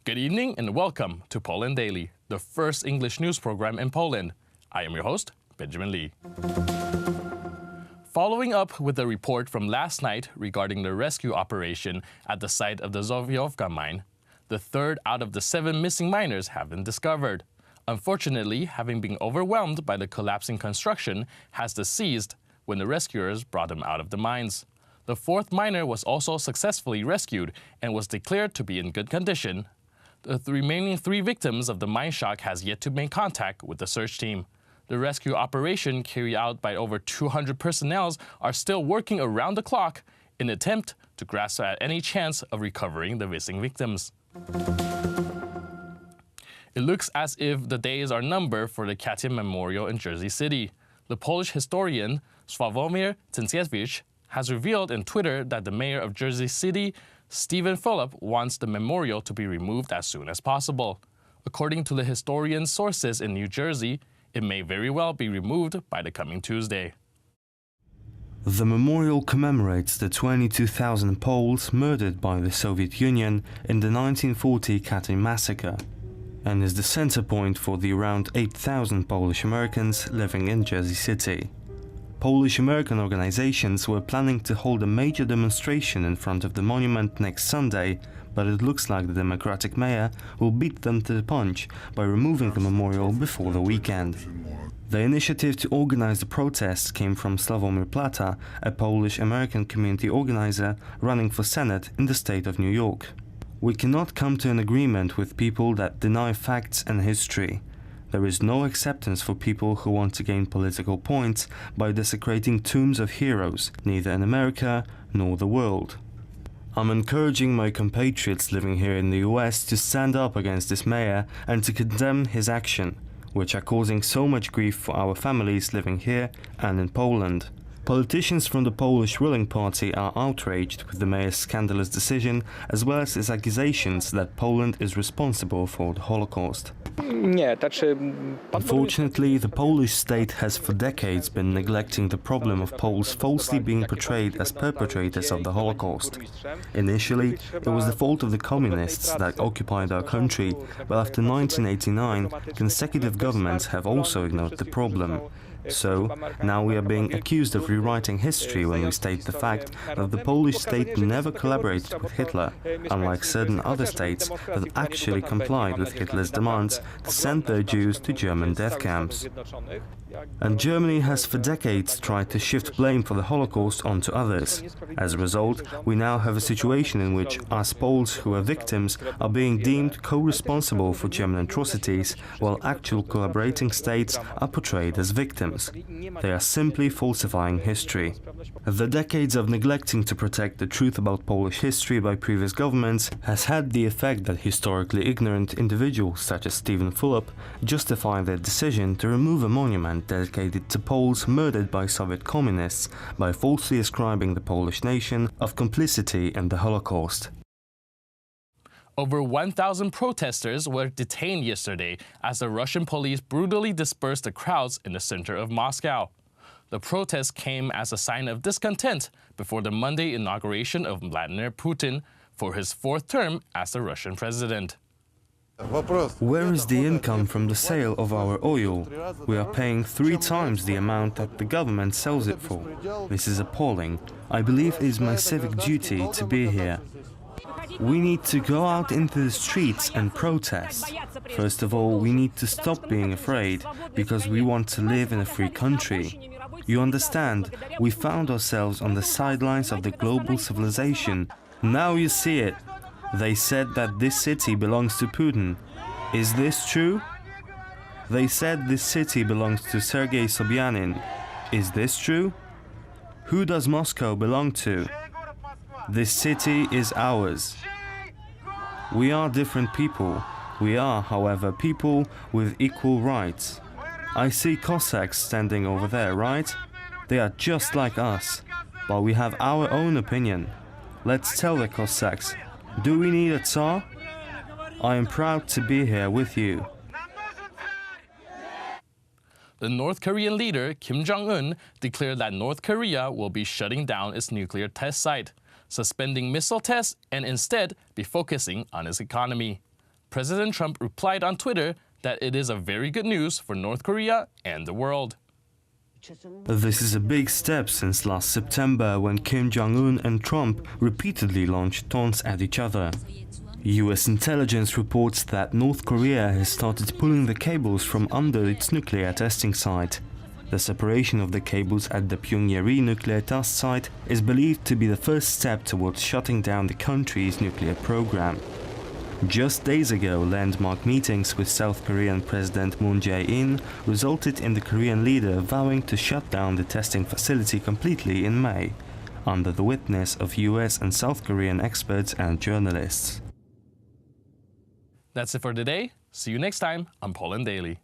Good evening and welcome to Poland Daily, the first English news program in Poland. I am your host, Benjamin Lee. Following up with a report from last night regarding the rescue operation at the site of the Zofiówka mine, the third out of the 7 missing miners have been discovered. Unfortunately, having been overwhelmed by the collapsing construction, has deceased when the rescuers brought him out of the mines. The 4th miner was also successfully rescued and was declared to be in good condition. The remaining 3 victims of the mine shock has yet to make contact with the search team. The rescue operation carried out by over 200 personnel are still working around the clock in an attempt to grasp at any chance of recovering the missing victims. It looks as if the days are numbered for the Katyn Memorial in Jersey City. The Polish historian Sławomir Cenckiewicz has revealed in Twitter that the mayor of Jersey City, Fulop, wants the memorial to be removed as soon as possible. According to the historian's sources in New Jersey, it may very well be removed by the coming Tuesday. The memorial commemorates the 22,000 Poles murdered by the Soviet Union in the 1940 Katyn massacre, and is the center point for the around 8,000 Polish Americans living in Jersey City. Polish-American organizations were planning to hold a major demonstration in front of the monument next Sunday, but it looks like the Democratic mayor will beat them to the punch by removing the memorial before the weekend. The initiative to organize the protests came from Sławomir Plata, a Polish-American community organizer running for Senate in the state of New York. We cannot come to an agreement with people that deny facts and history. There is no acceptance for people who want to gain political points by desecrating tombs of heroes, neither in America nor the world. I'm encouraging my compatriots living here in the US to stand up against this mayor and to condemn his action, which are causing so much grief for our families living here and in Poland. Politicians from the Polish ruling party are outraged with the mayor's scandalous decision, as well as his accusations that Poland is responsible for the Holocaust. Unfortunately, the Polish state has for decades been neglecting the problem of Poles falsely being portrayed as perpetrators of the Holocaust. Initially, it was the fault of the communists that occupied our country, but after 1989, consecutive governments have also ignored the problem. So, now we are being accused of rewriting history when we state the fact that the Polish state never collaborated with Hitler, unlike certain other states that actually complied with Hitler's demands to send their Jews to German death camps. And Germany has for decades tried to shift blame for the Holocaust onto others. As a result, we now have a situation in which us Poles who are victims are being deemed co-responsible for German atrocities, while actual collaborating states are portrayed as victims. They are simply falsifying history. The decades of neglecting to protect the truth about Polish history by previous governments has had the effect that historically ignorant individuals such as Fulop justify their decision to remove a monument dedicated to Poles murdered by Soviet communists by falsely ascribing the Polish nation of complicity in the Holocaust. Over 1,000 protesters were detained yesterday as the Russian police brutally dispersed the crowds in the center of Moscow. The protest came as a sign of discontent before the Monday inauguration of Vladimir Putin for his 4th term as the Russian president. Where is the income from the sale of our oil? We are paying 3 times the amount that the government sells it for. This is appalling. I believe it is my civic duty to be here. We need to go out into the streets and protest. First of all, we need to stop being afraid, because we want to live in a free country. You understand, we found ourselves on the sidelines of the global civilization. Now you see it. They said that this city belongs to Putin. Is this true? They said this city belongs to Sergei Sobyanin. Is this true? Who does Moscow belong to? This city is ours. We are different people. We are, however, people with equal rights. I see Cossacks standing over there, right? They are just like us, but we have our own opinion. Let's tell the Cossacks, do we need a Tsar? I am proud to be here with you. The North Korean leader Kim Jong-un declared that North Korea will be shutting down its nuclear test site, suspending missile tests, and instead be focusing on its economy. President Trump replied on Twitter that it is a very good news for North Korea and the world. This is a big step since last September, when Kim Jong-un and Trump repeatedly launched taunts at each other. US intelligence reports that North Korea has started pulling the cables from under its nuclear testing site. The separation of the cables at the Pyongyari nuclear test site is believed to be the first step towards shutting down the country's nuclear program. Just days ago, landmark meetings with South Korean President Moon Jae-in resulted in the Korean leader vowing to shut down the testing facility completely in May, under the witness of US and South Korean experts and journalists. That's it for today. See you next time on Poland Daily.